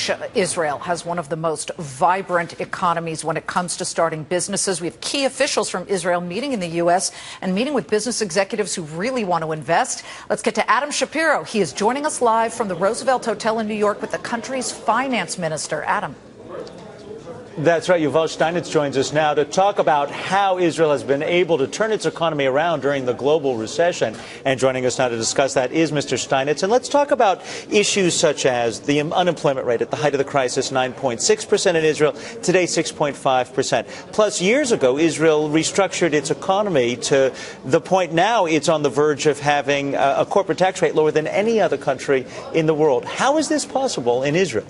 much. Israel has one of the most vibrant economies when it comes to starting businesses. We have key officials from Israel meeting in the U.S. and meeting with business executives who really want to invest. Let's get to Adam Shapiro. He is joining us live from the Roosevelt Hotel in New York with the country's finance minister. Adam. That's right. Yuval Steinitz joins us now to talk about how Israel has been able to turn its economy around during the global recession. And joining us now to discuss that is Mr. Steinitz. And let's talk about issues such as the unemployment rate at the height of the crisis, 9.6% in Israel, today 6.5%. Plus, years ago, Israel restructured its economy to the point now it's on the verge of having a corporate tax rate lower than any other country in the world. How is this possible in Israel?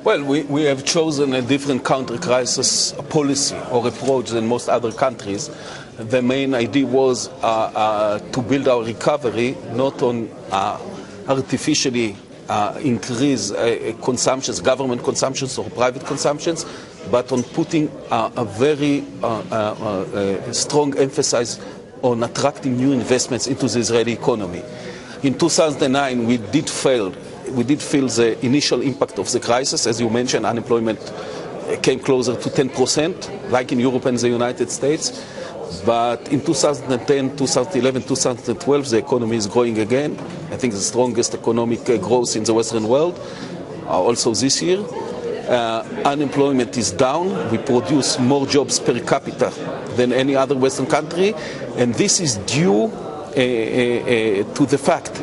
Well, we have chosen a different counter-crisis policy or approach than most other countries. The main idea was to build our recovery not on artificially increase consumptions, government consumptions or private consumptions, but on putting a very strong emphasis on attracting new investments into the Israeli economy. In 2009, we did feel the initial impact of the crisis. As you mentioned, unemployment came closer to 10%, like in Europe and the United States. But in 2010, 2011, 2012, the economy is growing again. I think the strongest economic growth in the Western world, also this year. Unemployment is down. We produce more jobs per capita than any other Western country. And this is due to the fact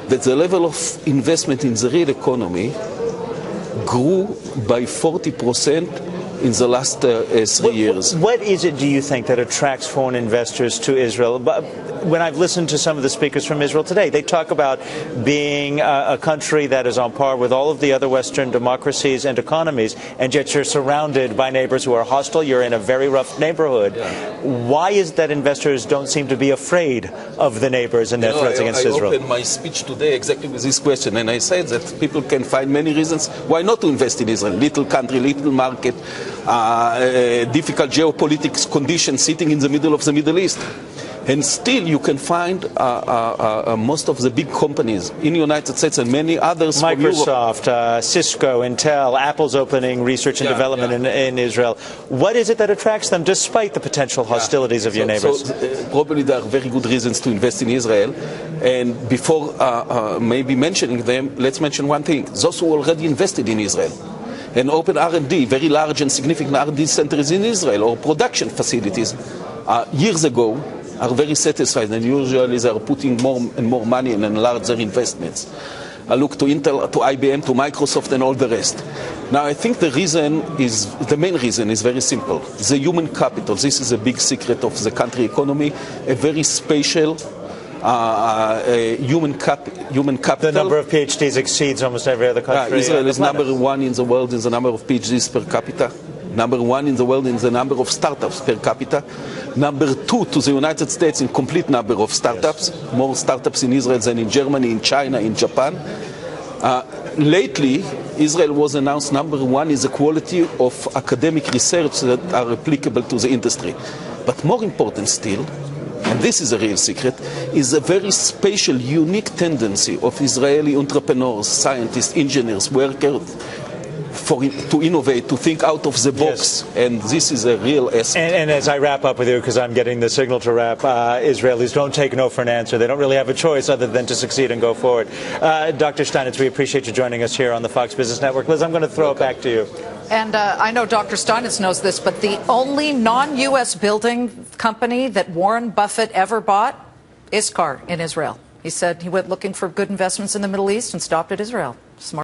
that the level of investment in the real economy grew by 40% in the last 3 years. What is it, do you think, that attracts foreign investors to Israel? When I've listened to some of the speakers from Israel today, they talk about being a country that is on par with all of the other Western democracies and economies, and yet you're surrounded by neighbors who are hostile. You're in a very rough neighborhood. Yeah. Why is it that investors don't seem to be afraid of the neighbors and their threats against Israel? I opened my speech today exactly with this question, and I said that people can find many reasons why not to invest in Israel. Little country, little market, difficult geopolitics conditions sitting in the middle of the Middle East. And still you can find most of the big companies in the United States and many others. Microsoft, Cisco, Intel, Apple's opening research and development in Israel. What is it that attracts them despite the potential hostilities of your neighbors? Probably there are very good reasons to invest in Israel. And before maybe mentioning them, let's mention one thing. Those who already invested in Israel and open R&D, very large and significant R&D centers in Israel or production facilities years ago, are very satisfied, and usually they are putting more and more money and enlarge their investments. I look to Intel, to IBM, to Microsoft, and all the rest. Now, I think the main reason is very simple. The human capital. This is a big secret of the country economy, a very spatial human capital. The number of PhDs exceeds almost every other country. Israel is number one in the world in the number of PhDs per capita. Number one in the world in the number of startups per capita. Number two to the United States in complete number of startups. Yes. More startups in Israel than in Germany, in China, in Japan. Lately, Israel was announced number one in the quality of academic research that are applicable to the industry. But more important still, and this is a real secret, is a very special, unique tendency of Israeli entrepreneurs, scientists, engineers, workers, to innovate, to think out of the box, and this is a real asset. And as I wrap up with you, because I'm getting the signal to wrap, Israelis don't take no for an answer. They don't really have a choice other than to succeed and go forward. Dr. Steinitz, we appreciate you joining us here on the Fox Business Network. Liz, I'm going to throw it back to you. And I know Dr. Steinitz knows this, but the only non-U.S. building company that Warren Buffett ever bought is Iscar in Israel. He said he went looking for good investments in the Middle East and stopped at Israel. Smart.